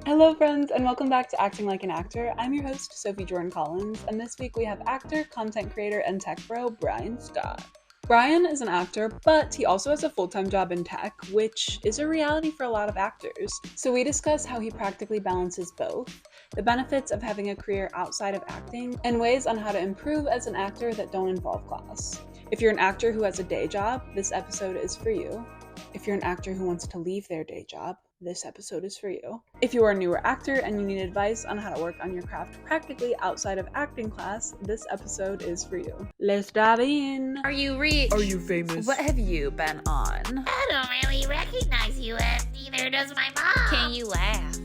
Hello, friends, and welcome back to Acting Like an Actor. I'm your host, Sophie Jordan Collins, and this week we have actor, content creator, and tech bro, Bryan Scott. Bryan is an actor, but he also has a full-time job in tech, which is a reality for a lot of actors. So we discuss how he practically balances both, the benefits of having a career outside of acting, and ways on how to improve as an actor that don't involve class. If you're an actor who has a day job, this episode is for you. If you're an actor who wants to leave their day job, this episode is for you. If you are a newer actor and you need advice on how to work on your craft practically outside of acting class, this episode is for you. Let's dive in. Are you rich? Are you famous? What have you been on? I don't really recognize you, and neither does my mom. Can you laugh?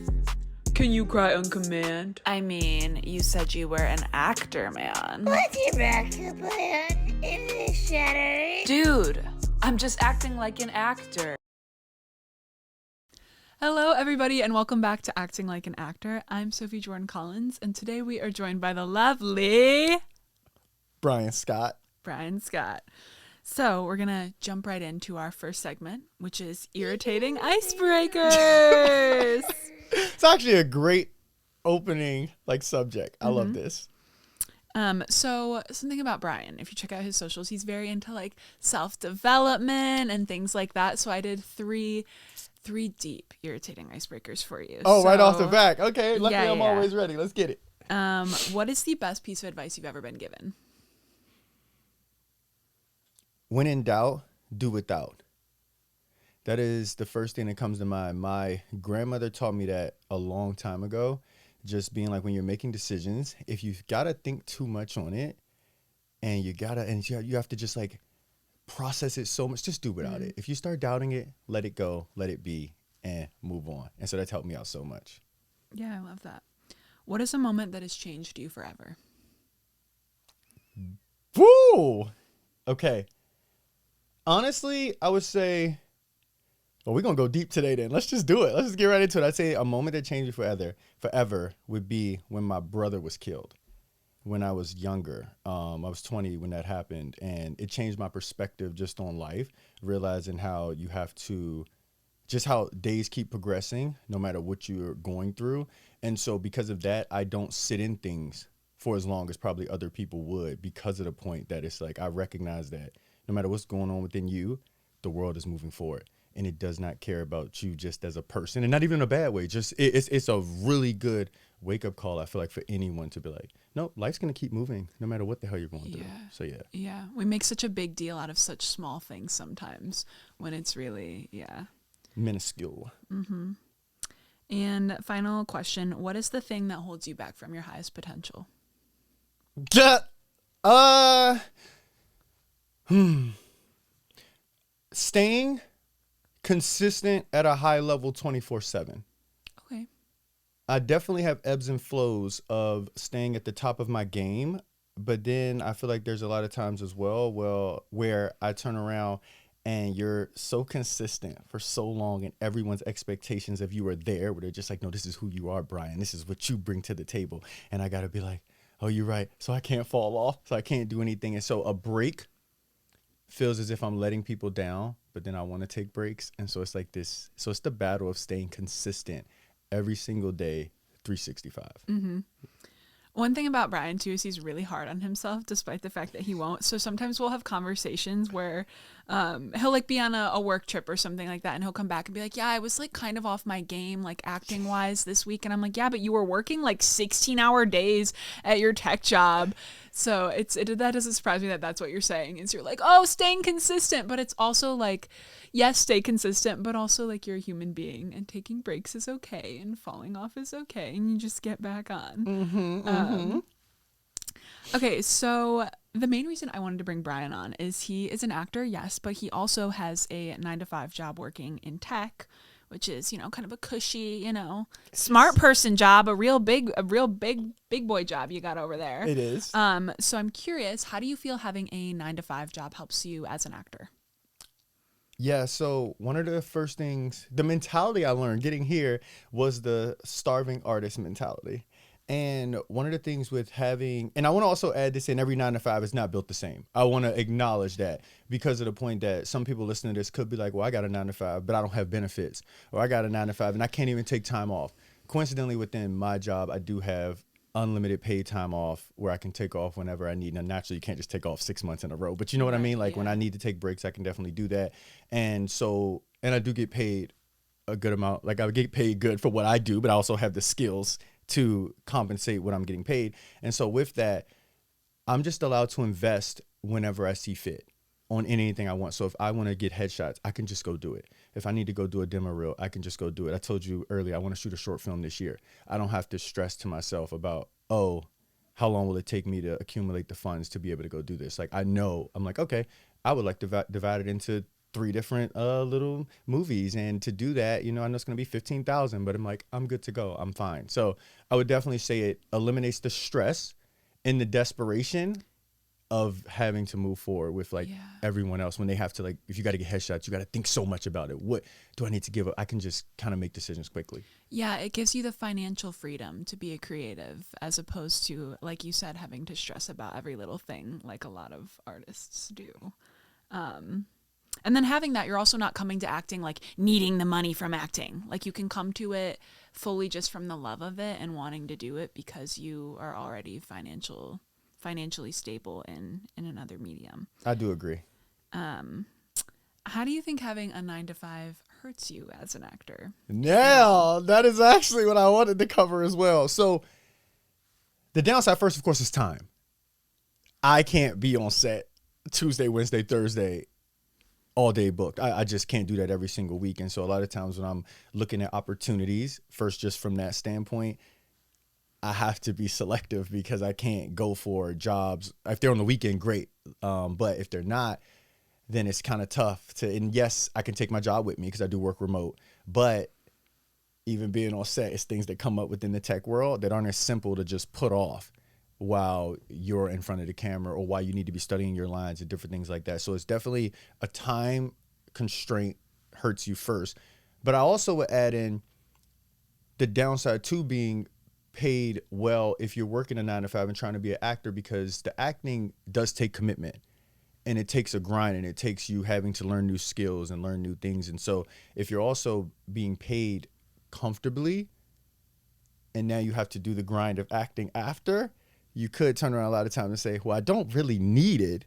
Can you cry on command? I mean, you said you were an actor, man. What's your backup plan? Is it shattered? Dude, I'm just acting like an actor. Hello, everybody, and welcome back to Acting Like an Actor. I'm Sophie Jordan Collins, and today we are joined by the lovely Bryan Scott. Bryan Scott. So we're going to jump right into our first segment, which is irritating icebreakers. It's actually a great opening subject. I love this. So something about Bryan, if you check out his socials, he's very into self-development and things like that. So I did three deep irritating icebreakers for you. Oh, so, right off the back. Okay, luckily yeah, I'm yeah. always ready. Let's get it. What is the best piece of advice you've ever been given? When in doubt, do without. That is the first thing that comes to mind. My grandmother taught me that a long time ago. Just being when you're making decisions, if you've got to think too much on it and you have to just process it so much, just do without it. If you start doubting it, let it go, let it be, and move on. And so that's helped me out so much. Yeah, I love that. What is a moment that has changed you forever? Woo! Okay. Honestly, I would say, well, we're going to go deep today then. Let's just do it. Let's just get right into it. I'd say a moment that changed me forever would be when my brother was killed. When I was younger, I was 20 when that happened, and it changed my perspective just on life, realizing how you have to, just how days keep progressing no matter what you're going through. And so because of that, I don't sit in things for as long as probably other people would, because of the point that it's I recognize that no matter what's going on within you, the world is moving forward. And it does not care about you just as a person, and not even in a bad way. Just it's a really good wake up call, I feel for anyone to be no, life's gonna keep moving no matter what the hell you're going through. So yeah. Yeah, we make such a big deal out of such small things sometimes when it's really minuscule. Mm-hmm. And final question: what is the thing that holds you back from your highest potential? Staying consistent at a high level 24/7. Okay. I definitely have ebbs and flows of staying at the top of my game, but then I feel there's a lot of times as well where I turn around and you're so consistent for so long, and everyone's expectations of you are there, where they're just no, this is who you are, Bryan. This is what you bring to the table. And I got to be oh, you're right. So I can't fall off. So I can't do anything. And so a break feels as if I'm letting people down, but then I want to take breaks. And so it's this. So it's the battle of staying consistent every single day, 365. Mm-hmm. One thing about Bryan too is he's really hard on himself, despite the fact that he won't. So sometimes we'll have conversations where he'll be on a work trip or something like that, and he'll come back and be yeah, I was kind of off my game, acting wise this week. And I'm yeah, but you were working 16-hour days at your tech job. So that doesn't surprise me that that's what you're saying, is you're oh, staying consistent, but it's also yes, stay consistent, but also you're a human being, and taking breaks is okay, and falling off is okay, and you just get back on. Okay, so the main reason I wanted to bring Bryan on is he is an actor, yes, but he also has a 9-to-5 job working in tech, which is, kind of a cushy, smart person job, a real big boy job you got over there. It is. So I'm curious, how do you feel having a 9-to-5 job helps you as an actor? Yeah, so one of the first things, the mentality I learned getting here was the starving artist mentality. And one of the things with having, and I want to also add this in, every 9-to-5 is not built the same. I want to acknowledge that, because of the point that some people listening to this could be well, I got a 9-to-5, but I don't have benefits. Or I got a 9-to-5 and I can't even take time off. coincidentally within my job, I do have unlimited paid time off where I can take off whenever I need. Now, naturally, you can't just take off 6 months in a row, but you know what I mean? Like when I need to take breaks, I can definitely do that. And so, and I do get paid a good amount. Like I get paid good for what I do, but I also have the skills to compensate what I'm getting paid. And so with that, I'm just allowed to invest whenever I see fit on anything I want. So if I want to get headshots, I can just go do it. If I need to go do a demo reel, I can just go do it. I told you earlier, I want to shoot a short film this year. I don't have to stress to myself about, oh, how long will it take me to accumulate the funds to be able to go do this? Like I know, I'm like, okay, I would like to divide it into 3 different little movies. And to do that, you know, I know it's going to be 15,000, but I'm like, I'm good to go. I'm fine. So I would definitely say it eliminates the stress and the desperation of having to move forward with like everyone else when they have to, like, if you got to get headshots, you got to think so much about it. What do I need to give up? I can just kind of make decisions quickly. Yeah, it gives you the financial freedom to be a creative as opposed to, like you said, having to stress about every little thing like a lot of artists do. And then having that, you're also not coming to acting like needing the money from acting. Like you can come to it fully just from the love of it and wanting to do it because you are already financially stable in another medium. I do agree. How do you think having a 9-to-5 hurts you as an actor? Now, that is actually what I wanted to cover as well. So the downside first, of course, is time. I can't be on set Tuesday, Wednesday, Thursday, all day booked. I just can't do that every single week. And so a lot of times when I'm looking at opportunities, first, just from that standpoint, I have to be selective because I can't go for jobs. If they're on the weekend, great. But if they're not, then it's kind of tough to, and yes, I can take my job with me because I do work remote, but even being on set is things that come up within the tech world that aren't as simple to just put off while you're in front of the camera or while you need to be studying your lines and different things like that. So it's definitely a time constraint hurts you first. But I also would add in the downside too being paid well if you're working a 9-to-5 and trying to be an actor, because the acting does take commitment and it takes a grind and it takes you having to learn new skills and learn new things. And so if you're also being paid comfortably and now you have to do the grind of acting after, you could turn around a lot of times and say, well, I don't really need it,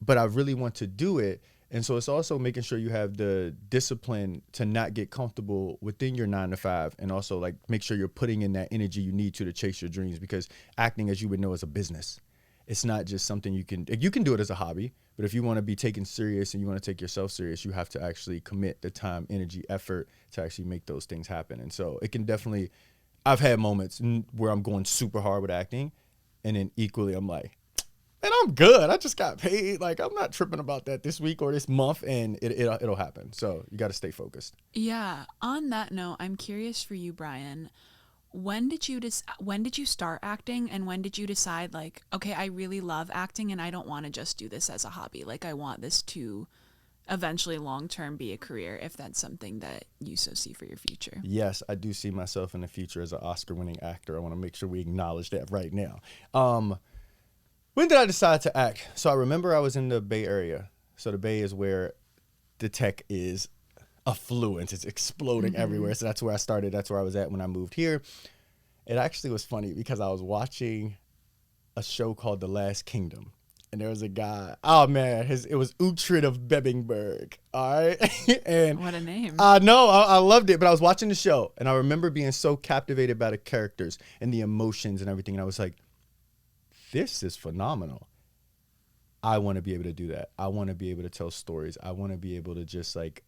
but I really want to do it. And so it's also making sure you have the discipline to not get comfortable within your 9-to-5 and also like make sure you're putting in that energy you need to chase your dreams, because acting, as you would know, is a business. It's not just something you can do it as a hobby, but if you want to be taken serious and you want to take yourself serious, you have to actually commit the time, energy, effort to actually make those things happen. And so it can definitely, I've had moments where I'm going super hard with acting and then equally I'm like, and I'm good. I just got paid. Like, I'm not tripping about that this week or this month, and it'll happen. So you got to stay focused. Yeah. On that note, I'm curious for you, Bryan. When did you start acting, and when did you decide, like, okay, I really love acting, and I don't want to just do this as a hobby. Like, I want this to eventually long-term be a career, if that's something that you so see for your future. Yes, I do see myself in the future as an Oscar-winning actor. I want to make sure we acknowledge that right now. When did I decide to act? So I remember I was in the Bay Area. So the Bay is where the tech is affluent. It's exploding everywhere. So that's where I started. That's where I was at when I moved here. It actually was funny because I was watching a show called The Last Kingdom. And there was a guy, oh man, it was Uhtred of Bebingburg. All right. And what a name. I know, I loved it. But I was watching the show and I remember being so captivated by the characters and the emotions and everything. And I was like, this is phenomenal. I want to be able to do that. I want to be able to tell stories. I want to be able to just like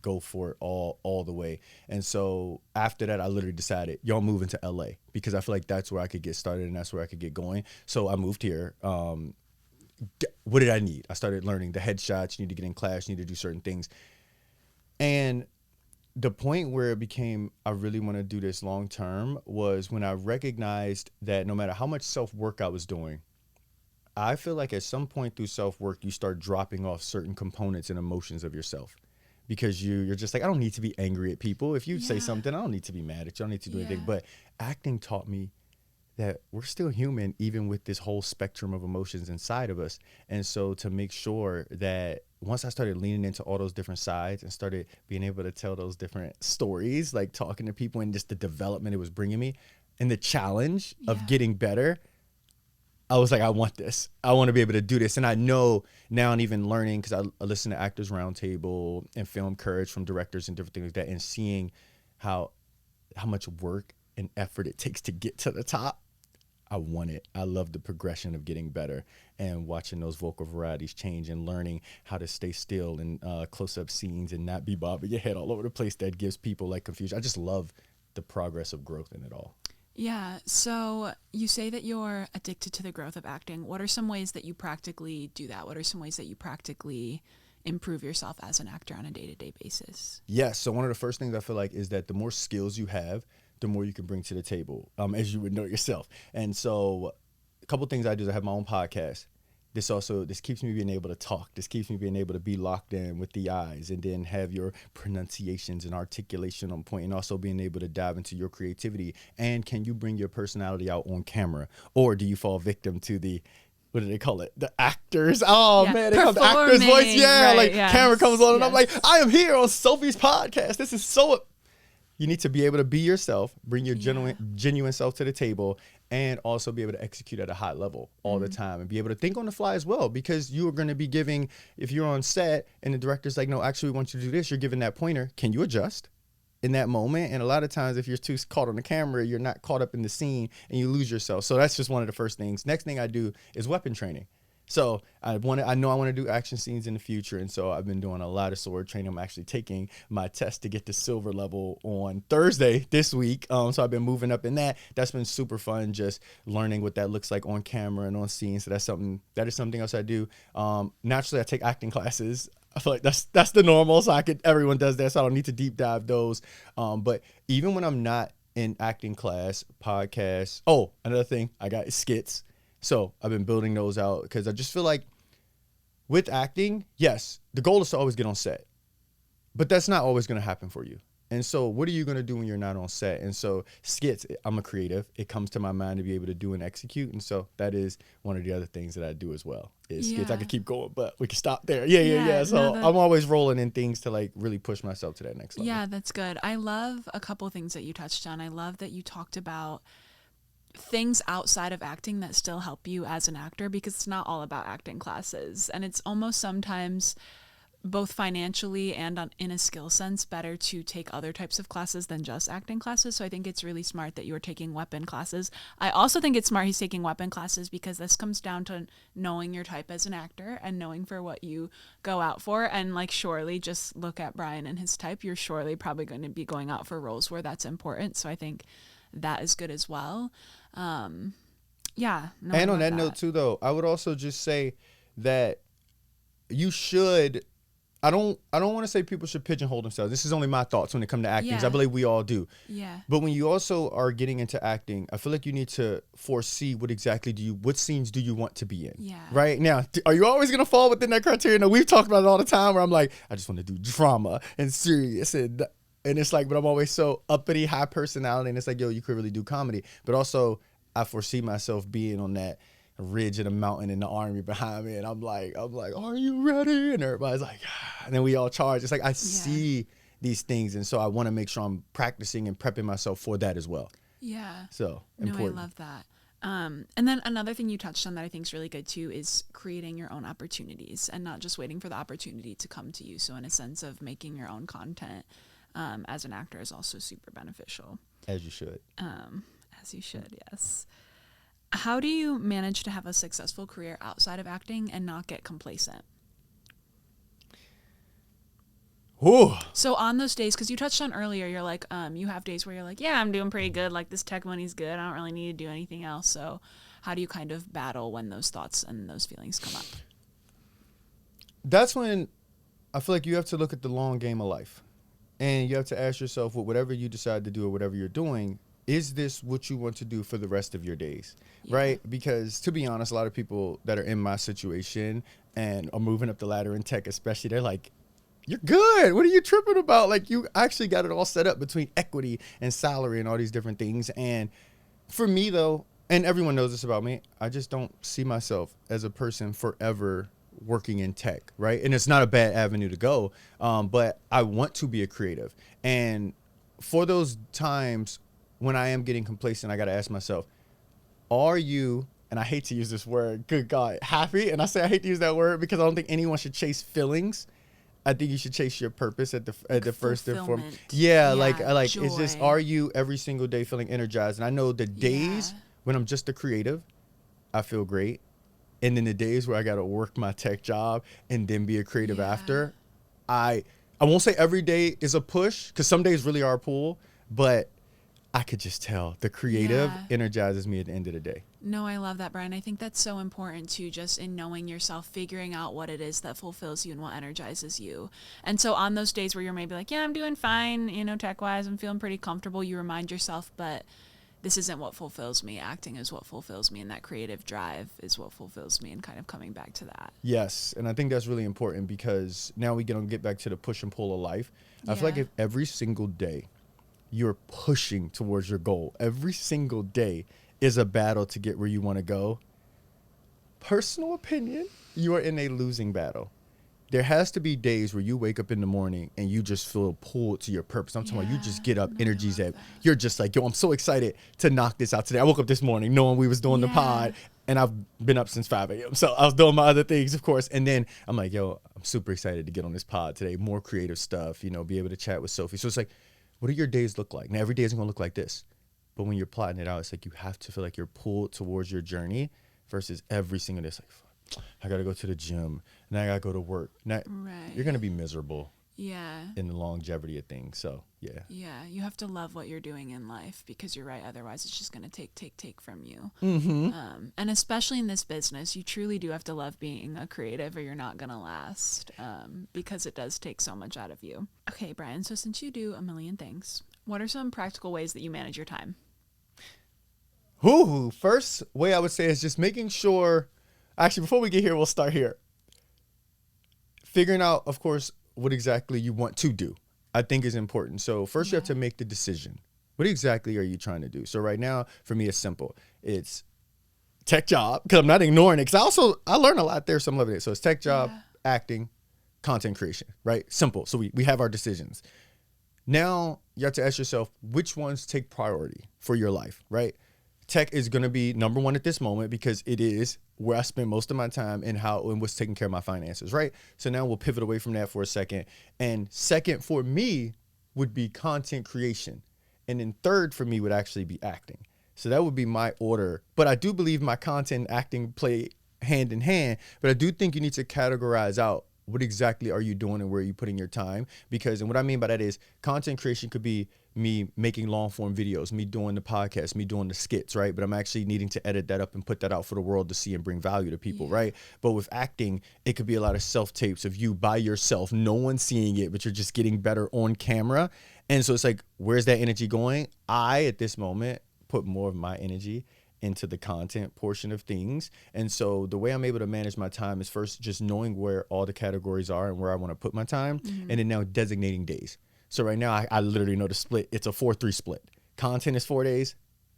go for it all the way. And so after that, I literally decided, y'all moving to LA, because I feel like that's where I could get started and that's where I could get going. So I moved here. What did I need? I started learning the headshots. You need to get in class. You need to do certain things. And the point where it became, I really want to do this long term, was when I recognized that no matter how much self-work I was doing, I feel like at some point through self-work, you start dropping off certain components and emotions of yourself, because you're just like, I don't need to be angry at people. If you say something, I don't need to be mad at you. I don't need to do anything. But acting taught me that we're still human, even with this whole spectrum of emotions inside of us. And so to make sure that once I started leaning into all those different sides and started being able to tell those different stories, like talking to people and just the development it was bringing me and the challenge of getting better, I was like, I want this. I want to be able to do this. And I know now, and even learning, because I listen to Actors Roundtable and Film Courage from directors and different things like that, and seeing how much work and effort it takes to get to the top. I want it. I love the progression of getting better and watching those vocal varieties change and learning how to stay still in close-up scenes and not be bobbing your head all over the place. That gives people like confusion. I just love the progress of growth in it all. Yeah. So you say that you're addicted to the growth of acting. What are some ways that you practically do that? What are some ways that you practically improve yourself as an actor on a day-to-day basis? Yes. So one of the first things I feel like is that the more skills you have, the more you can bring to the table, as you would know yourself. And so a couple of things I do is I have my own podcast. This keeps me being able to talk. This keeps me being able to be locked in with the eyes and then have your pronunciations and articulation on point, and also being able to dive into your creativity. And can you bring your personality out on camera, or do you fall victim to the, what do they call it? The actors. Oh man, they call the actor's voice. Yeah, right, camera comes on and I'm like, I am here on Sophie's podcast. This is so. You need to be able to be yourself, bring your genuine self to the table, and also be able to execute at a high level all the time and be able to think on the fly as well, because you are going to be giving, if you're on set and the director's like, no, actually we want you to do this, you're giving that pointer. Can you adjust in that moment? And a lot of times if you're too caught on the camera, you're not caught up in the scene and you lose yourself. So that's just one of the first things. Next thing I do is weapon training. So I know I want to do action scenes in the future, and so I've been doing a lot of sword training. I'm actually taking my test to get to silver level on Thursday this week. So I've been moving up in that. That's been super fun, just learning what that looks like on camera and on scene. So that is something else I do. Naturally, I take acting classes. I feel like that's the normal. So everyone does that, so I don't need to deep dive those. But even when I'm not in acting class, podcasts. Oh, another thing I got is skits. So I've been building those out because I just feel like with acting, yes, the goal is to always get on set, but that's not always going to happen for you. And so what are you going to do when you're not on set? And so skits, I'm a creative. It comes to my mind to be able to do and execute. And so that is one of the other things that I do as well is skits. I could keep going, but we can stop there. Yeah. So I'm always rolling in things to like really push myself to that next level. Yeah, that's good. I love a couple things that you touched on. I love that you talked about things outside of acting that still help you as an actor, because it's not all about acting classes, and it's almost sometimes both financially and in a skill sense better to take other types of classes than just acting classes. So I think it's really smart that you're taking weapon classes. I also think it's smart he's taking weapon classes, because this comes down to knowing your type as an actor and knowing for what you go out for. And like, surely just look at Bryan and his type, you're surely probably going to be going out for roles where that's important. So I think that is good as well. And on that note too, though, I would also just say that you should, I don't want to say people should pigeonhole themselves. This is only my thoughts when it comes to acting, because I believe we all do. Yeah. But when you also are getting into acting, I feel like you need to foresee what scenes do you want to be in? Yeah. Right? Now, are you always going to fall within that criteria? No, we've talked about it all the time where I'm like, I just want to do drama and serious and it's like, but I'm always so uppity, high personality, and it's like, yo, you could really do comedy. But also, I foresee myself being on that ridge of a mountain and the army behind me, and I'm like, are you ready? And everybody's like, and then we all charge. It's like I see these things, and so I want to make sure I'm practicing and prepping myself for that as well. Yeah. So important. No, I love that. And then another thing you touched on that I think is really good too is creating your own opportunities and not just waiting for the opportunity to come to you. So in a sense of making your own content. As an actor is also super beneficial. As you should. Yes. How do you manage to have a successful career outside of acting and not get complacent? Ooh. So on those days, because you touched on earlier, you're like, you have days where you're like, yeah, I'm doing pretty good. Like this tech money's good. I don't really need to do anything else. So how do you kind of battle when those thoughts and those feelings come up? That's when I feel like you have to look at the long game of life. And you have to ask yourself, well, whatever you decide to do or whatever you're doing, is this what you want to do for the rest of your days, right? Because to be honest, a lot of people that are in my situation and are moving up the ladder in tech especially, they're like, you're good. What are you tripping about? Like, you actually got it all set up between equity and salary and all these different things. And for me, though, and everyone knows this about me, I just don't see myself as a person forever working in tech, right? And it's not a bad avenue to go, but I want to be a creative. And for those times when I am getting complacent, I got to ask myself, are you, and I hate to use this word, good God, happy? And I say I hate to use that word because I don't think anyone should chase feelings. I think you should chase your purpose at the first and foremost. Yeah, like it's just, are you every single day feeling energized? And I know the days when I'm just a creative, I feel great. And then the days where I got to work my tech job and then be a creative after, I won't say every day is a push because some days really are a pull, but I could just tell the creative energizes me at the end of the day. No, I love that, Bryan. I think that's so important too, just in knowing yourself, figuring out what it is that fulfills you and what energizes you. And so on those days where you're maybe like, yeah, I'm doing fine, you know, tech-wise, I'm feeling pretty comfortable, you remind yourself, but this isn't what fulfills me. Acting is what fulfills me, and that creative drive is what fulfills me, and kind of coming back to that. Yes, and I think that's really important because now we get back to the push and pull of life. I feel like if every single day you're pushing towards your goal, every single day is a battle to get where you want to go, personal opinion, you are in a losing battle. There has to be days where you wake up in the morning and you just feel pulled to your purpose. I'm talking about you just get up, energies that you're just like, yo, I'm so excited to knock this out today. I woke up this morning knowing we was doing the pod, and I've been up since 5 a.m. So I was doing my other things, of course. And then I'm like, yo, I'm super excited to get on this pod today. More creative stuff, you know, be able to chat with Sophie. So it's like, what do your days look like? Now, every day isn't going to look like this. But when you're plotting it out, it's like you have to feel like you're pulled towards your journey versus every single day. It's like, I got to go to the gym. Now I got to go to work. Now, you're going to be miserable in the longevity of things. So, yeah. Yeah, you have to love what you're doing in life because you're right. Otherwise, it's just going to take from you. And especially in this business, you truly do have to love being a creative or you're not going to last because it does take so much out of you. Okay, Bryan, so since you do a million things, what are some practical ways that you manage your time? First way I would say is just making sure, actually, before we get here, we'll start here. Figuring out, of course, what exactly you want to do, I think is important. So first you have to make the decision. What exactly are you trying to do? So right now, for me, it's simple. It's tech job, because I'm not ignoring it, because I learn a lot there, so I'm loving it. So it's tech job, acting, content creation, right? Simple. So we have our decisions. Now you have to ask yourself, which ones take priority for your life, right? Tech is going to be number one at this moment because it is where I spend most of my time and what's taking care of my finances, right? So now we'll pivot away from that for a second. And second for me would be content creation. And then third for me would actually be acting. So that would be my order. But I do believe my content and acting play hand in hand. But I do think you need to categorize out what exactly are you doing and where are you putting your time? Because, and what I mean by that is content creation could be me making long form videos, me doing the podcast, me doing the skits, right? But I'm actually needing to edit that up and put that out for the world to see and bring value to people, right? But with acting, it could be a lot of self-tapes of you by yourself, no one seeing it, but you're just getting better on camera. And so it's like, where's that energy going? I, at this moment, put more of my energy into the content portion of things. And so the way I'm able to manage my time is first just knowing where all the categories are and where I want to put my time, and then now designating days. So right now I literally know the split. It's a 4-3 split. Content is 4 days,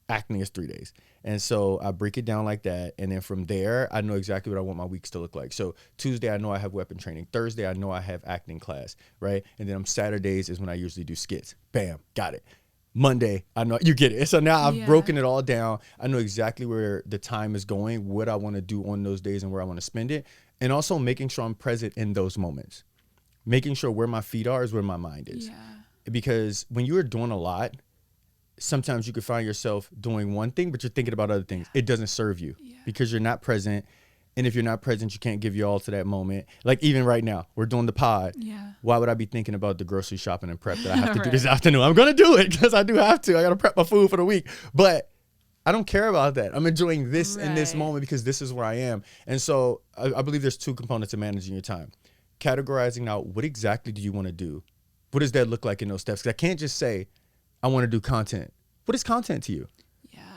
acting is 3 days. And so I break it down like that. And then from there, I know exactly what I want my weeks to look like. So Tuesday, I know I have weapon training. Thursday, I know I have acting class, right? And then on Saturdays is when I usually do skits. Bam, got it. Monday, I know you get it. So now I've broken it all down. I know exactly where the time is going, what I want to do on those days and where I want to spend it. And also making sure I'm present in those moments. Making sure where my feet are is where my mind is. Because when you're doing a lot, sometimes you could find yourself doing one thing, but you're thinking about other things. It doesn't serve you because you're not present. And if you're not present, you can't give your all to that moment. Like even right now, we're doing the pod. Why would I be thinking about the grocery shopping and prep that I have to do this afternoon? I'm going to do it because I do have to. I got to prep my food for the week. But I don't care about that. I'm enjoying this in this moment because this is where I am. And so I believe there's two components of managing your time. Categorizing out what exactly do you want to do? What does that look like in those steps? Because I can't just say, I want to do content. What is content to you?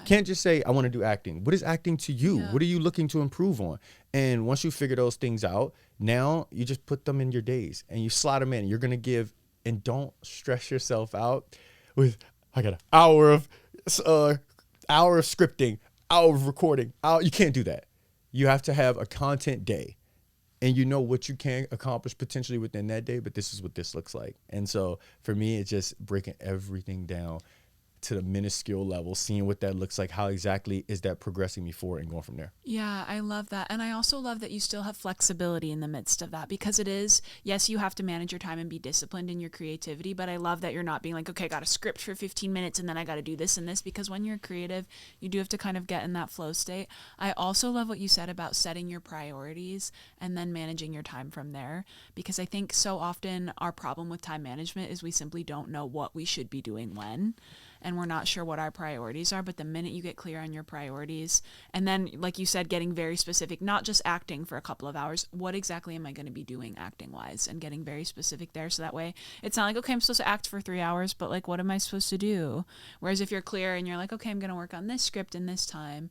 Can't just say, I want to do acting. What is acting to you? What are you looking to improve on? And once you figure those things out, now you just put them in your days and you slot them in. You're going to give, and don't stress yourself out with, I got an hour of scripting, hour of recording. You can't do that. You have to have a content day. And you know what you can accomplish potentially within that day, but this is what this looks like. And so for me, it's just breaking everything down to the minuscule level, seeing what that looks like, how exactly is that progressing me forward and going from there. Yeah, I love that. And I also love that you still have flexibility in the midst of that, because it is, yes, you have to manage your time and be disciplined in your creativity, but I love that you're not being like, okay, I got a script for 15 minutes and then I got to do this and this, because when you're creative, you do have to kind of get in that flow state. I also love what you said about setting your priorities and then managing your time from there, because I think so often our problem with time management is we simply don't know what we should be doing when. And we're not sure what our priorities are. But the minute you get clear on your priorities, and then, like you said, getting very specific, not just acting for a couple of hours, what exactly am I going to be doing acting wise, and getting very specific there. So that way it's not like, okay, I'm supposed to act for 3 hours, but like, what am I supposed to do? Whereas if you're clear and you're like, okay, I'm going to work on this script in this time.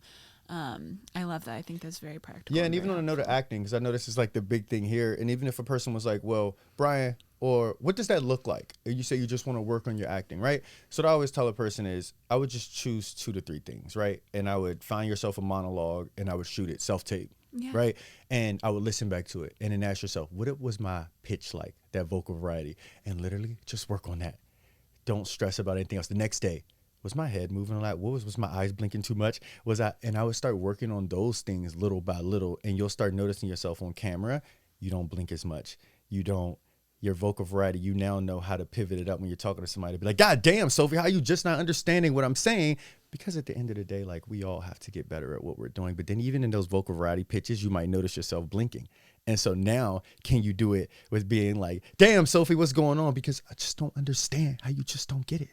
I love that. I think that's very practical. Yeah, and even on a note of acting, because I know this is like the big thing here. And even if a person was like, well, Bryan, or what does that look like? You say you just want to work on your acting, right? So what I always tell a person is I would just choose 2 to 3 things, right? And I would find yourself a monologue and I would shoot it self-tape, right? And I would listen back to it and then ask yourself, what was my pitch like, that vocal variety? And literally just work on that. Don't stress about anything else. The next day, was my head moving a lot? Was my eyes blinking too much? And I would start working on those things little by little, and you'll start noticing yourself on camera. You don't blink as much. Your vocal variety, you now know how to pivot it up when you're talking to somebody. Be like, God damn, Sophie, how you just not understanding what I'm saying? Because at the end of the day, like, we all have to get better at what we're doing. But then even in those vocal variety pitches, you might notice yourself blinking. And so now, can you do it with being like, damn, Sophie, what's going on? Because I just don't understand how you just don't get it.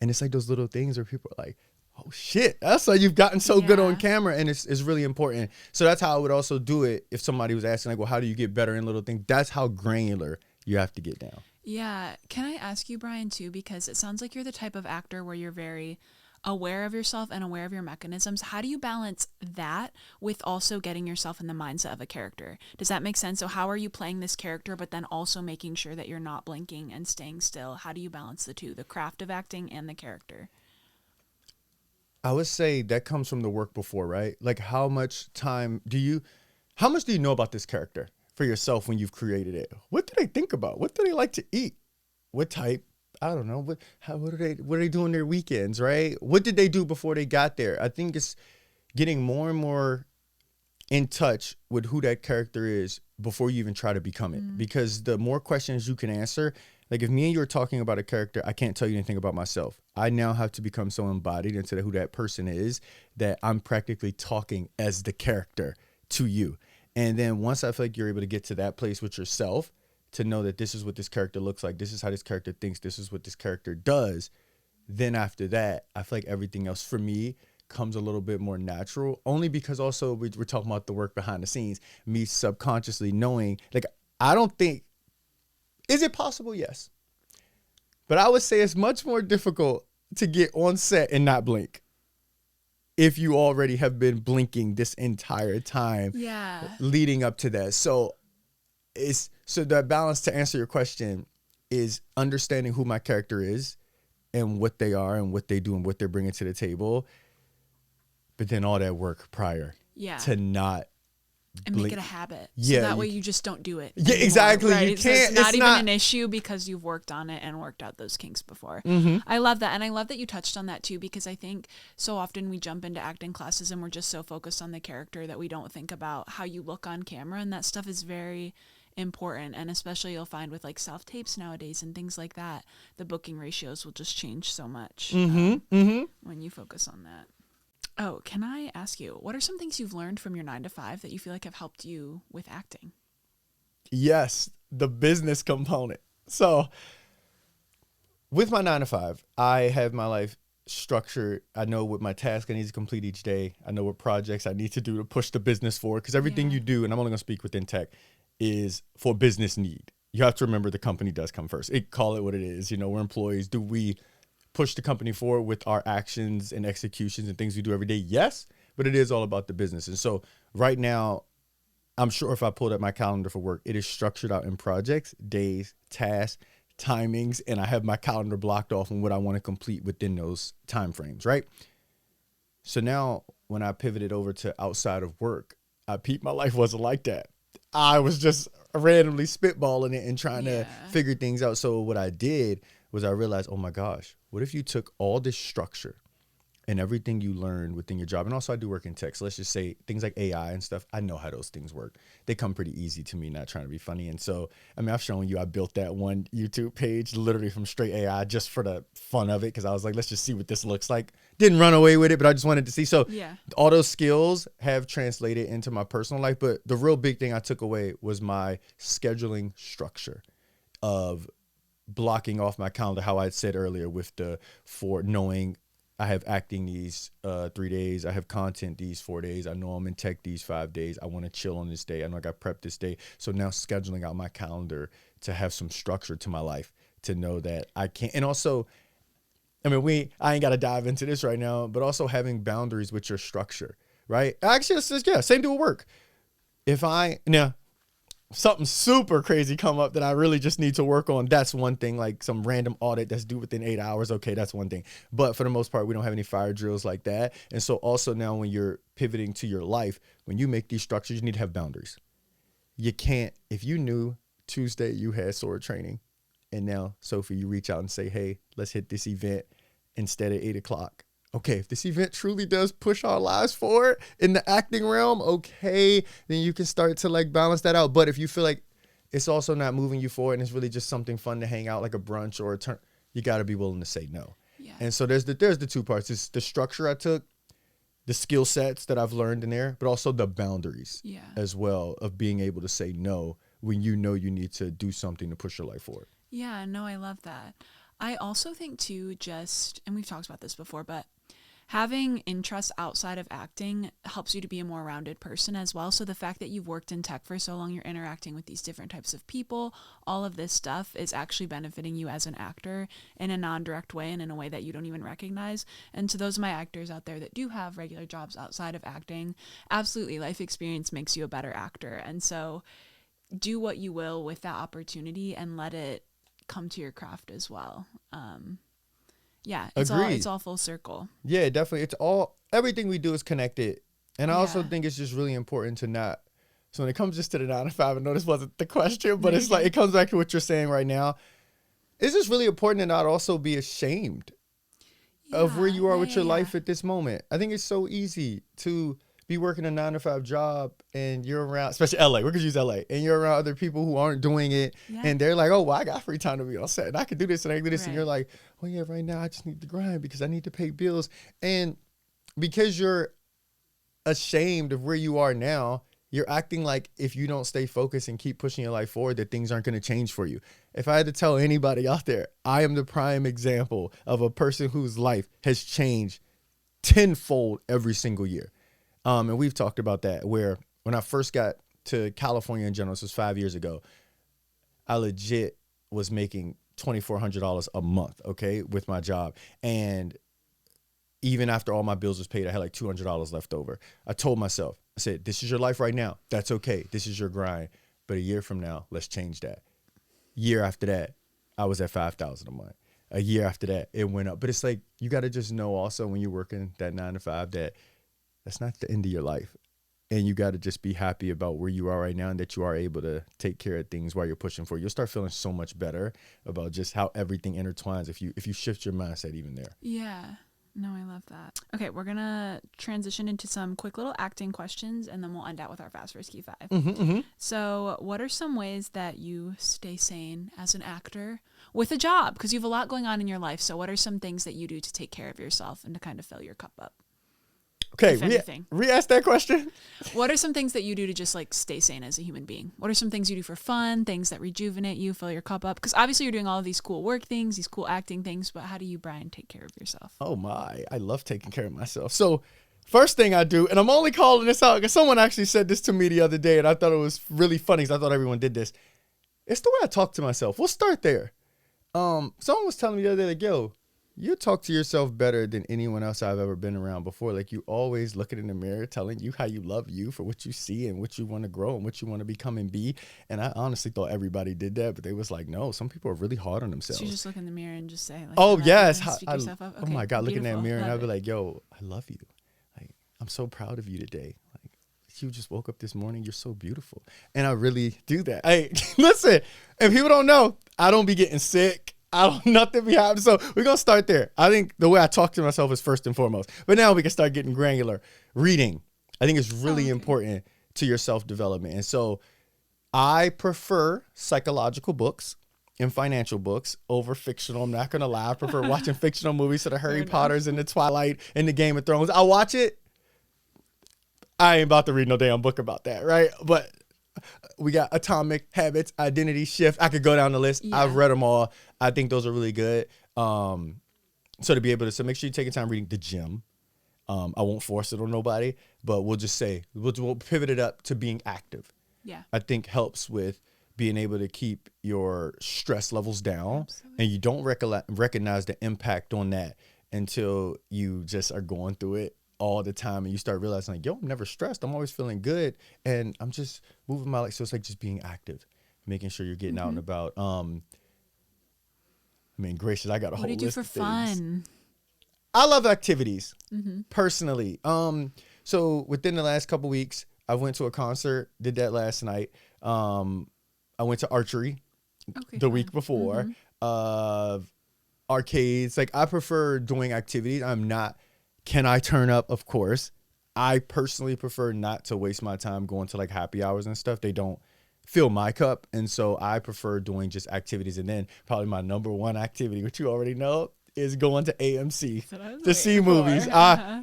And it's like those little things where people are like, oh shit, that's how you've gotten so good on camera. And it's really important. So that's how I would also do it if somebody was asking like, well, how do you get better in little things? That's how granular you have to get down. Yeah. Can I ask you, Bryan, too, because it sounds like you're the type of actor where you're very aware of yourself and aware of your mechanisms. How do you balance that with also getting yourself in the mindset of a character? Does that make sense? So how are you playing this character, but then also making sure that you're not blinking and staying still? How do you balance the two, the craft of acting and the character? I would say that comes from the work before, right? Like how much do you know about this character for yourself when you've created it? What do they think about? What do they like to eat? What type? I don't know. What are they doing their weekends, right? What did they do before they got there? I think it's getting more and more in touch with who that character is before you even try to become it. Because the more questions you can answer, like if me and you are talking about a character, I can't tell you anything about myself. I now have to become so embodied into who that person is that I'm practically talking as the character to you. And then once I feel like you're able to get to that place with yourself, to know that this is what this character looks like, this is how this character thinks, this is what this character does, then after that, I feel like everything else for me comes a little bit more natural, only because also we're talking about the work behind the scenes, me subconsciously knowing, like, I don't think, is it possible? Yes. But I would say it's much more difficult to get on set and not blink if you already have been blinking this entire time leading up to that. So the balance to answer your question is understanding who my character is and what they are and what they do and what they're bringing to the table. But then all that work prior to not and blink. Make it a habit. So that way you just don't do it. Yeah, exactly. Right? You So can't. it's not even an issue because you've worked on it and worked out those kinks before. I love that. And I love that you touched on that too, because I think so often we jump into acting classes and we're just so focused on the character that we don't think about how you look on camera. And that stuff is very important. And especially you'll find with like self-tapes nowadays and things like that, the booking ratios will just change so much when you focus on that. Oh, can I ask you, what are some things you've learned from your 9-to-5 that you feel like have helped you with acting? Yes, the business component. So with my 9-to-5, I have my life structured. I know what my task I need to complete each day. I know what projects I need to do to push the business forward, because everything you do, and I'm only going to speak within tech, is for business need. You have to remember the company does come first. Call it what it is. You know, we're employees. Do we push the company forward with our actions and executions and things we do every day? Yes, but it is all about the business. And so right now, I'm sure if I pulled up my calendar for work, it is structured out in projects, days, tasks, timings, and I have my calendar blocked off on what I want to complete within those time frames, right? So now when I pivoted over to outside of work, I peeped my life wasn't like that. I was just randomly spitballing it and trying to figure things out. So what I did was I realized, oh my gosh, what if you took all this structure and everything you learned within your job? And also I do work in tech. So let's just say things like AI and stuff. I know how those things work. They come pretty easy to me, not trying to be funny. And so, I mean, I've shown you, I built that one YouTube page literally from straight AI just for the fun of it. Cause I was like, let's just see what this looks like. Didn't run away with it, but I just wanted to see. So all those skills have translated into my personal life. But the real big thing I took away was my scheduling structure of blocking off my calendar, how I had said earlier with for knowing I have acting these 3 days. I have content these 4 days. I know I'm in tech these 5 days. I want to chill on this day. I know I got prep this day. So now scheduling out my calendar to have some structure to my life, to know that I can't. And also, I mean, I ain't got to dive into this right now, but also having boundaries with your structure, right? Actually, same deal with work. Now, something super crazy come up that I really just need to work on, that's one thing. Like some random audit that's due within 8 hours, okay, that's one thing. But for the most part, we don't have any fire drills like that. And so also now when you're pivoting to your life, when you make these structures, you need to have boundaries. You can't, if you knew Tuesday you had sword training, and now, Sophie, you reach out and say, hey, let's hit this event instead of 8 o'clock. Okay, if this event truly does push our lives forward in the acting realm, okay, then you can start to like balance that out. But if you feel like it's also not moving you forward and it's really just something fun to hang out like a brunch or a turn, you got to be willing to say no. Yeah. And so there's the two parts. It's the structure I took, the skill sets that I've learned in there, but also the boundaries as well of being able to say no when you know you need to do something to push your life forward. Yeah, no, I love that. I also think too, and we've talked about this before, but having interests outside of acting helps you to be a more rounded person as well. So the fact that you've worked in tech for so long, you're interacting with these different types of people, all of this stuff is actually benefiting you as an actor in a non-direct way and in a way that you don't even recognize. And to those of my actors out there that do have regular jobs outside of acting, absolutely, life experience makes you a better actor. And so do what you will with that opportunity and let it come to your craft as well. It's all full circle. Yeah, definitely. Everything we do is connected. And I also think it's just really important to not, so when it comes just to the 9 to 5, I know this wasn't the question, but it's like, it comes back to what you're saying right now. It's just really important to not also be ashamed of where you are with your life at this moment. I think it's so easy to be working a 9 to 5 job and you're around, especially LA, we're gonna use LA, and you're around other people who aren't doing it and they're like, oh, well, I got free time to be on set and I can do this and I can do this. And you're like, oh yeah, right now I just need to grind because I need to pay bills. And because you're ashamed of where you are now, you're acting like if you don't stay focused and keep pushing your life forward, that things aren't going to change for you. If I had to tell anybody out there, I am the prime example of a person whose life has changed tenfold every single year. And we've talked about that, where when I first got to California in general, this was 5 years ago, I legit was making $2,400 a month, okay, with my job. And even after all my bills was paid, I had like $200 left over. I told myself, I said, this is your life right now. That's okay. This is your grind. But a year from now, let's change that. Year after that, I was at $5,000 a month. A year after that, it went up. But it's like, you got to just know also when you're working that 9 to 5 that that's not the end of your life. And you got to just be happy about where you are right now and that you are able to take care of things while you're pushing for it. You'll start feeling so much better about just how everything intertwines if you shift your mindset even there. Yeah. No, I love that. Okay, we're going to transition into some quick little acting questions and then we'll end out with our Fast Frisky 5. So what are some ways that you stay sane as an actor with a job? Because you have a lot going on in your life. So what are some things that you do to take care of yourself and to kind of fill your cup up? Okay, re-ask that question. What are some things that you do to just like stay sane as a human being? What are some things you do for fun, things that rejuvenate you, fill your cup up? Because obviously you're doing all of these cool work things, these cool acting things, but how do you, Bryan, take care of yourself? Oh my, I love taking care of myself. So first thing I do, and I'm only calling this out because someone actually said this to me the other day and I thought it was really funny because I thought everyone did this. It's the way I talk to myself. We'll start there. Someone was telling me the other day, like, yo, you talk to yourself better than anyone else I've ever been around before. Like, you always looking in the mirror, telling you how you love you for what you see and what you want to grow and what you want to become and be. And I honestly thought everybody did that, but they was like, no, some people are really hard on themselves. So you just look in the mirror and just say, like, oh, yes. Speak yourself up. Okay, oh my God, look in that mirror and I'd be it. like, yo, I love you. I'm so proud of you today. Like, you just woke up this morning. You're so beautiful. And I really do that. Hey, listen, if people don't know, I don't be getting sick. I don't, nothing be happening. So we're going to start there. I think the way I talk to myself is first and foremost. But now we can start getting granular. Reading, I think, is really important to your self-development. And so I prefer psychological books and financial books over fictional. I'm not going to lie. I prefer watching fictional movies to the Harry Potters and the Twilight and the Game of Thrones. I'll watch it. I ain't about to read no damn book about that, right? But we got Atomic Habits, Identity Shift. I could go down the list. Yeah. I've read them all. I think those are really good. So to be able to, so make sure you take your time reading The Gym. I won't force it on nobody, but we'll just say, we'll pivot it up to being active. Yeah. I think helps with being able to keep your stress levels down. Absolutely. And you don't recognize the impact on that until you just are going through it all the time and you start realizing like, yo, I'm never stressed. I'm always feeling good and I'm just moving my life. So it's like just being active, making sure you're getting out and about. I mean, gracious, I got a whole list of things. What do you do for fun? I love activities personally. So within the last couple weeks, I went to a concert, did that last night. I went to archery the week before. Arcades. Like, I prefer doing activities. Can I turn up? Of course. I personally prefer not to waste my time going to like happy hours and stuff. They don't fill my cup. And so I prefer doing just activities. And then probably my number one activity, which you already know, is going to AMC to see movies.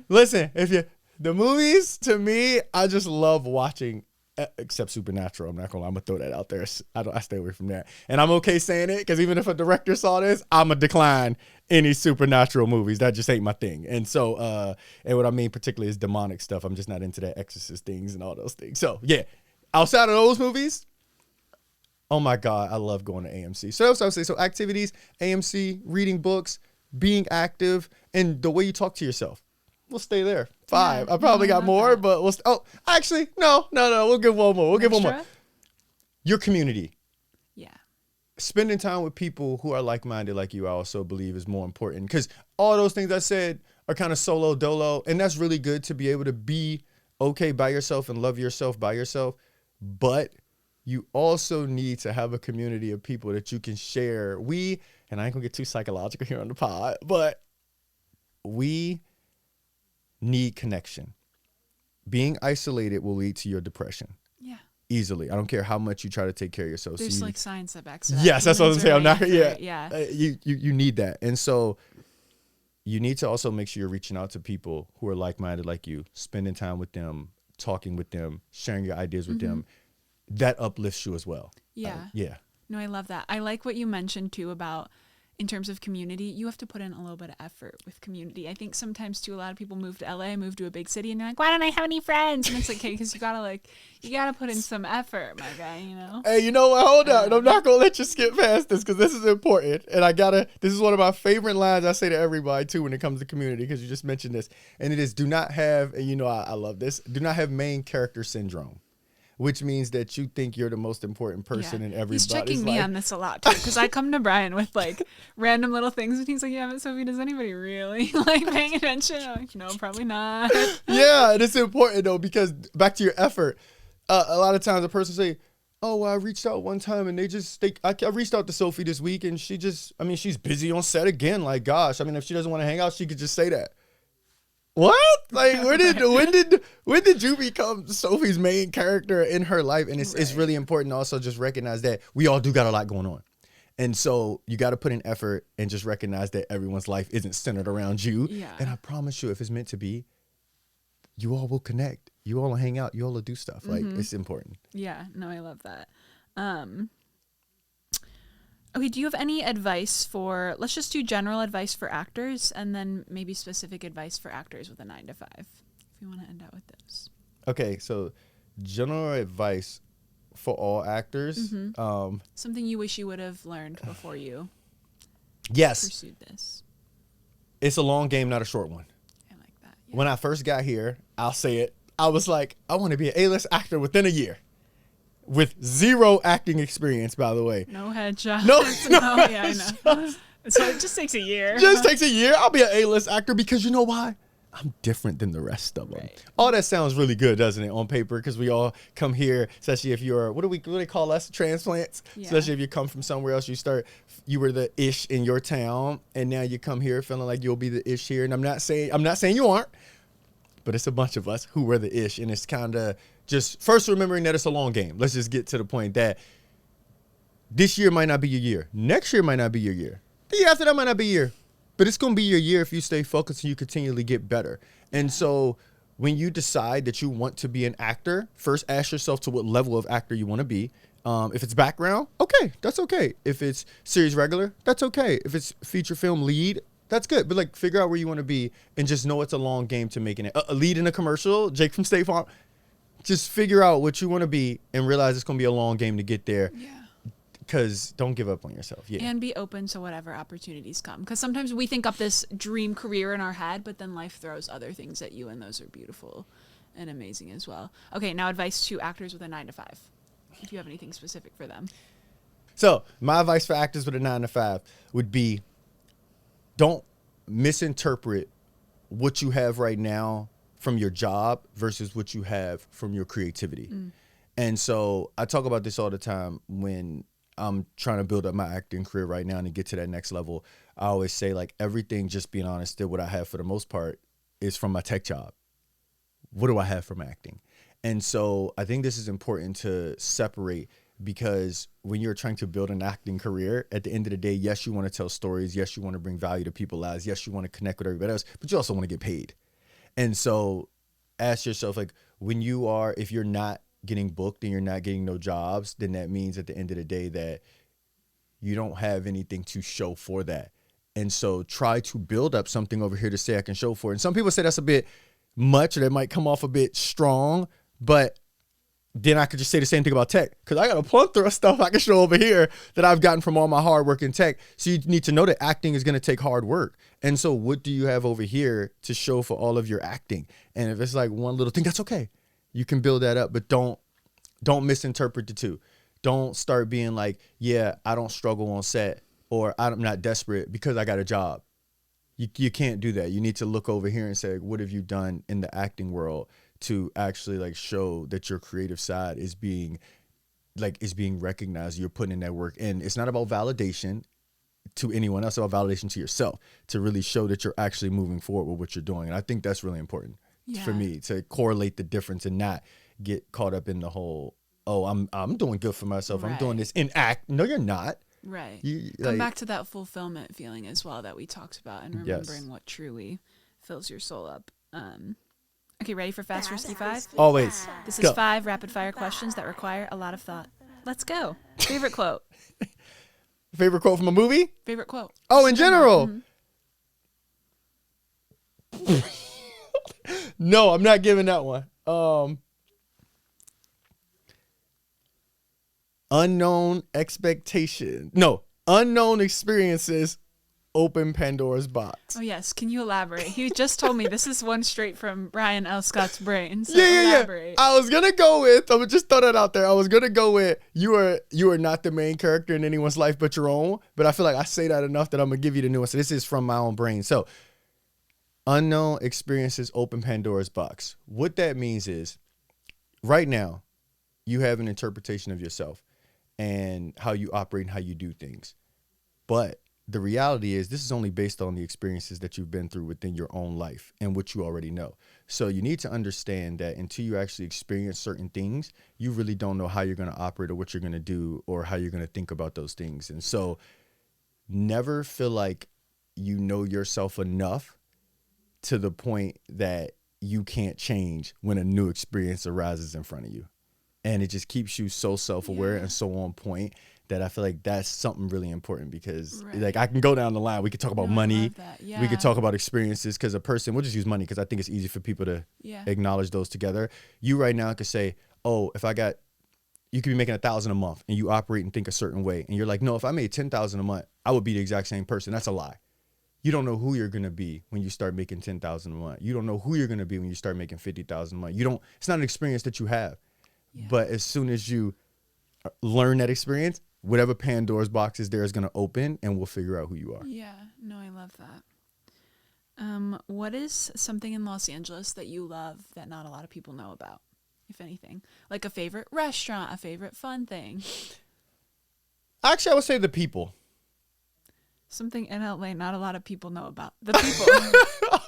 Listen, the movies, to me, I just love watching, except Supernatural. I'm not gonna lie, I'm gonna throw that out there. I stay away from that. And I'm okay saying it, because even if a director saw this, I'm gonna decline any Supernatural movies. That just ain't my thing. And so, and what I mean particularly is demonic stuff. I'm just not into that exorcist things and all those things. So yeah, outside of those movies, oh my God, I love going to AMC. So that's what I would say. So activities, AMC, reading books, being active, and the way you talk to yourself. We'll stay there. 5. Yeah, I probably got more, but we'll. Actually, no. We'll give one more. We'll give one more. Your community. Yeah. Spending time with people who are like-minded like you, I also believe is more important, because all those things I said are kind of solo dolo, and that's really good to be able to be okay by yourself and love yourself by yourself. But you also need to have a community of people that you can share. And I ain't gonna get too psychological here on the pod, but we need connection. Being isolated will lead to your depression. Yeah. Easily. I don't care how much you try to take care of yourself. There's like science that backs it up. Yes, that's what I'm saying. I'm not. Yeah. Yeah. You need that, and so you need to also make sure you're reaching out to people who are like-minded like you, spending time with them, talking with them, sharing your ideas with them. That uplifts you as well. Yeah. Yeah. No, I love that. I like what you mentioned too about, in terms of community, you have to put in a little bit of effort with community. I think sometimes too, a lot of people move to LA, move to a big city, and they're like, why don't I have any friends? And it's like, okay, because you gotta put in some effort, my guy, you know? Hey, you know what? Hold on. I'm not gonna let you skip past this, because this is important. And this is one of my favorite lines I say to everybody too when it comes to community, because you just mentioned this. And it is, do not have, and you know I love this, do not have main character syndrome. Which means that you think you're the most important person in everybody's life. He's checking me on this a lot too, because I come to Bryan with like random little things, and he's like, "Yeah, but Sophie, does anybody really like paying attention?" I'm like, no, probably not. Yeah, and it's important though, because back to your effort. A lot of times a person say, "Oh, well, I reached out one time, and I reached out to Sophie this week, and she's busy on set again. Like, gosh, if she doesn't want to hang out, she could just say that." What? Like, when did you become Sophie's main character in her life? And it's really important to also just recognize that we all do got a lot going on. And so you got to put in effort and just recognize that everyone's life isn't centered around you. Yeah. And I promise you, if it's meant to be, you all will connect. You all will hang out. You all will do stuff. Like, it's important. Yeah. No, I love that. Okay, do you have any advice let's just do general advice for actors, and then maybe specific advice for actors with a 9 to 5, if you want to end out with this. Okay, so general advice for all actors. Something you wish you would have learned before you pursued this. It's a long game, not a short one. I like that. Yeah. When I first got here, I'll say it, I was like, I want to be an A-list actor within a year. With 0 acting experience, by the way. No headshots. No, yeah, I know. So it just takes a year. Just takes a year. I'll be an A-list actor, because you know why? I'm different than the rest of them. Right. All that sounds really good, doesn't it, on paper? Because we all come here, especially if you're, what do they call us? Transplants? Yeah. Especially if you come from somewhere else, you were the ish in your town, and now you come here feeling like you'll be the ish here. And I'm not saying you aren't, but it's a bunch of us who were the ish. And it's kind of just first remembering that it's a long game. Let's just get to the point that this year might not be your year. Next year might not be your year. The year after that might not be your year. But it's going to be your year if you stay focused and you continually get better. And so when you decide that you want to be an actor, first ask yourself to what level of actor you want to be. If it's background, okay, that's okay. If it's series regular, that's okay. If it's feature film lead, that's good. But like figure out where you want to be and just know it's a long game to making it. A lead in a commercial, Jake from State Farm, just figure out what you want to be and realize it's going to be a long game to get there. Yeah. Because don't give up on yourself. Yeah. And be open to whatever opportunities come. Because sometimes we think up this dream career in our head, but then life throws other things at you, and those are beautiful and amazing as well. Okay, now advice to actors with a 9-to-5, if you have anything specific for them. So my advice for actors with a 9-to-5 would be don't misinterpret what you have right now from your job versus what you have from your creativity. And so I talk about this all the time when I'm trying to build up my acting career right now and to get to that next level. I always say, like, everything, just being honest, that what I have for the most part is from my tech job. What do I have from acting? And so I think this is important to separate, because when you're trying to build an acting career, at the end of the day, yes, you want to tell stories. Yes, you want to bring value to people's lives. Yes, you want to connect with everybody else, but you also want to get paid. And so ask yourself, like, if you're not getting booked and you're not getting no jobs, then that means at the end of the day that you don't have anything to show for that. And so try to build up something over here to say I can show for it. And some people say that's a bit much, or that might come off a bit strong, but then I could just say the same thing about tech, because I got a plethora of stuff I can show over here that I've gotten from all my hard work in tech. So you need to know that acting is going to take hard work. And so what do you have over here to show for all of your acting? And if it's like one little thing, that's okay. You can build that up, but don't misinterpret the two. Don't start being like, yeah, I don't struggle on set, or I'm not desperate because I got a job. You can't do that. You need to look over here and say, what have you done in the acting world to actually like show that your creative side is being recognized. You're putting in that work. And it's not about validation to anyone else, it's about validation to yourself, to really show that you're actually moving forward with what you're doing. And I think that's really important. For me to correlate the difference and not get caught up in the whole, oh, I'm doing good for myself. Right. I'm doing this in act. No, you're not. Right. Like, Come back to that fulfillment feeling as well that we talked about, and remembering what truly fills your soul up. Okay, ready for Fast Frisky 5? always. This Go. is 5 rapid fire questions that require a lot of thought. Let's go. Favorite quote? Favorite quote from a movie? Favorite quote? Oh, in general. No, I'm not giving that one. Unknown experiences open Pandora's box. Oh, yes. Can you elaborate? He just told me this is one straight from Bryan Scott's brain. So Yeah. elaborate. I was gonna go with. I would just throw that out there. I was gonna go with you are not the main character in anyone's life but your own. But I feel like I say that enough that I'm gonna give you the nuance. So this is from my own brain. So, unknown experiences open Pandora's box. What that means is, right now, you have an interpretation of yourself and how you operate and how you do things. But the reality is this is only based on the experiences that you've been through within your own life and what you already know. So you need to understand that until you actually experience certain things, you really don't know how you're going to operate or what you're going to do or how you're going to think about those things. And so never feel like you know yourself enough to the point that you can't change when a new experience arises in front of you. And it just keeps you so self-aware and so on point that I feel like that's something really important, because like I can go down the line. We could talk about money. We could talk about experiences, because a person, we'll just use money because I think it's easy for people to acknowledge those together. You right now could say, oh, you could be making $1,000 a month and you operate and think a certain way. And you're like, no, if I made $10,000 a month, I would be the exact same person. That's a lie. You don't know who you're going to be when you start making $10,000 a month. You don't know who you're going to be when you start making $50,000 a month. It's not an experience that you have. But as soon as you learn that experience, whatever Pandora's box is there is going to open, and we'll figure out who you are. Yeah, no, I love What is something in Los Angeles that you love that not a lot of people know about, if anything? Like a favorite restaurant, a favorite fun thing. Actually, I would say the people. Something in LA not a lot of people know about. The people.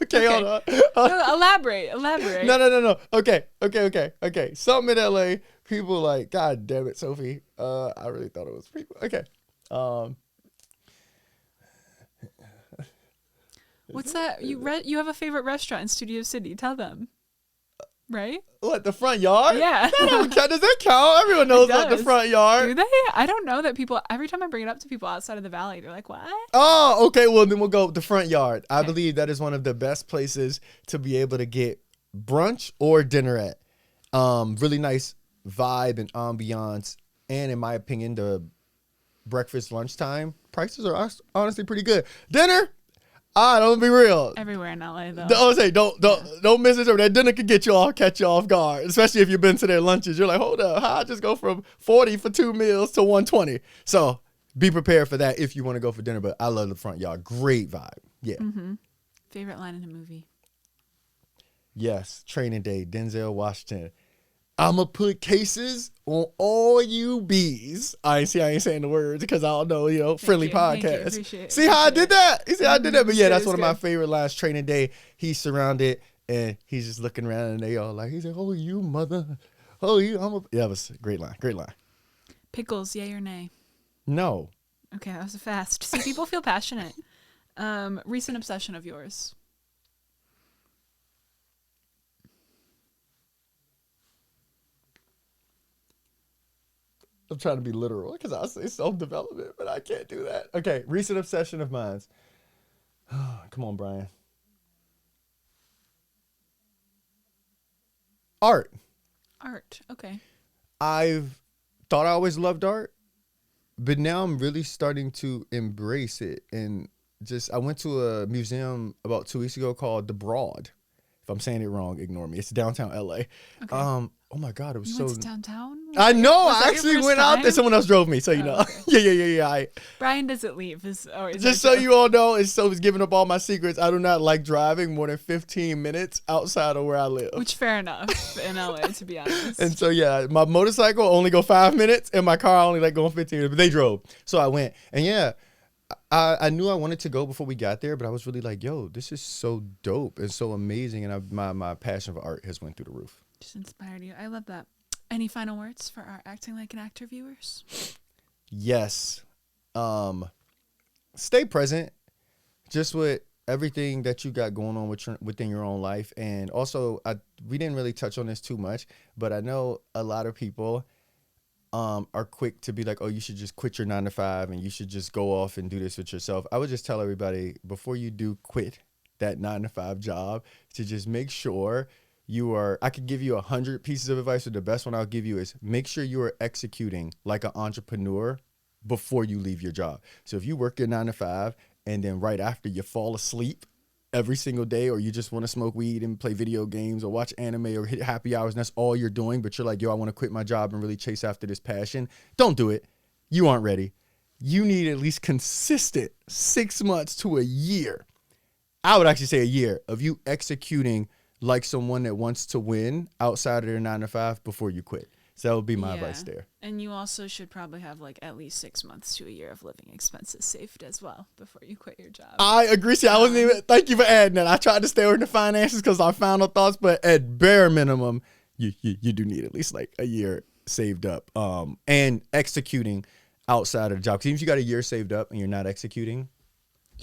Okay, hold on. No, elaborate. No. Okay. Something in LA, people like, God damn it, Sophie. I really thought it was people. Okay. What's that? You have a favorite restaurant in Studio City. Tell them. Right? What, the front yard? Yeah. That don't count. Does that count? Everyone knows about the does. front yard. Do they? I don't know that people, every time I bring it up to people outside of the valley, they're like, what? Oh, okay. Well, then we'll go with the front yard. I believe that is one of the best places to be able to get brunch or dinner at. Really nice vibe and ambiance. And in my opinion, the breakfast, lunchtime prices are honestly pretty good. Dinner, don't be real. Everywhere in LA, though. I would say don't miss it. That dinner could catch you off guard, especially if you've been to their lunches. You're like, hold up, how I just go from 40 for 2 meals to 120. So be prepared for that if you want to go for dinner. But I love the front yard. Great vibe. Yeah. Mm-hmm. Favorite line in a movie? Yes. Training Day. Denzel Washington. I'ma put cases on all you bees. I ain't saying the words because I don't know, friendly podcast. Appreciate it. See how I did that? You see how I did that? But yeah, that's one of my good. favorite lines. Training Day. He's surrounded and he's just looking around and they all like, he's like, oh, you mother. Oh, you. Yeah, it was a great line. Great line. Pickles, yay or nay? No. Okay, that was fast. See, people feel passionate. Recent obsession of yours? I'm trying to be literal because I say self-development, but I can't do that. Okay, recent obsession of mine. Come on, Brian. Art. Art, okay. I've thought I always loved art, but now I'm really starting to embrace it. And I went to a museum about 2 weeks ago called The Broad. If I'm saying it wrong, ignore me. It's downtown LA. Okay. Oh my God, it was You so. went to downtown? I know. Was I that your actually first went out there. time? Someone else drove me, so you know. Okay. Yeah. Brian doesn't leave. Is Just so you all know, it's giving up all my secrets. I do not like driving more than 15 minutes outside of where I live. Which fair enough in LA, to be honest. And so yeah, my motorcycle only go 5 minutes, and my car only like going 15 minutes. But they drove, so I went. And yeah, I knew I wanted to go before we got there, but I was really like, yo, this is so dope and so amazing, and my passion for art has went through the roof. Just inspired you. I love that. Any final words for our Acting Like an Actor viewers? Yes. Stay present just with everything that you got going on within your own life. And also, we didn't really touch on this too much, but I know a lot of people are quick to be like, oh, you should just quit your 9-to-5 and you should just go off and do this with yourself. I would just tell everybody before you do quit that 9-to-5 job to just make sure I could give you 100 pieces of advice, but the best one I'll give you is make sure you are executing like an entrepreneur before you leave your job. So if you work your 9-to-5 and then right after you fall asleep every single day, or you just want to smoke weed and play video games or watch anime or hit happy hours and that's all you're doing, but you're like, yo, I want to quit my job and really chase after this passion, don't do it. You aren't ready. You need at least consistent 6 months to a year. I would actually say a year of you executing like someone that wants to win outside of their 9-to-5 before you quit. So that would be my advice there. And you also should probably have like at least 6 months to a year of living expenses saved as well before you quit your job. I agree. See, I wasn't even. Thank you for adding that. I tried to stay away from the finances because our final thoughts, but at bare minimum, you do need at least like a year saved up. And executing outside of the job. Because even if you got a year saved up and you're not executing,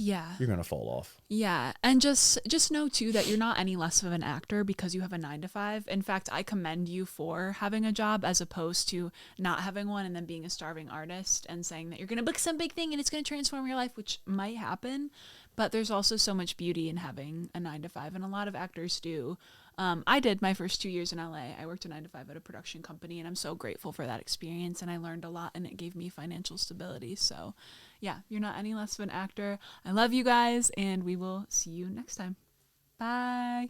yeah, you're gonna fall off. Yeah, and just know too that you're not any less of an actor because you have a 9-to-5. In fact, I commend you for having a job as opposed to not having one and then being a starving artist and saying that you're gonna book some big thing and it's gonna transform your life, which might happen. But there's also so much beauty in having a 9-to-5, and a lot of actors do. I did my first 2 years in LA. I worked a 9-to-5 at a production company, and I'm so grateful for that experience. And I learned a lot, and it gave me financial stability. So, yeah, you're not any less of an actor. I love you guys, and we will see you next time. Bye.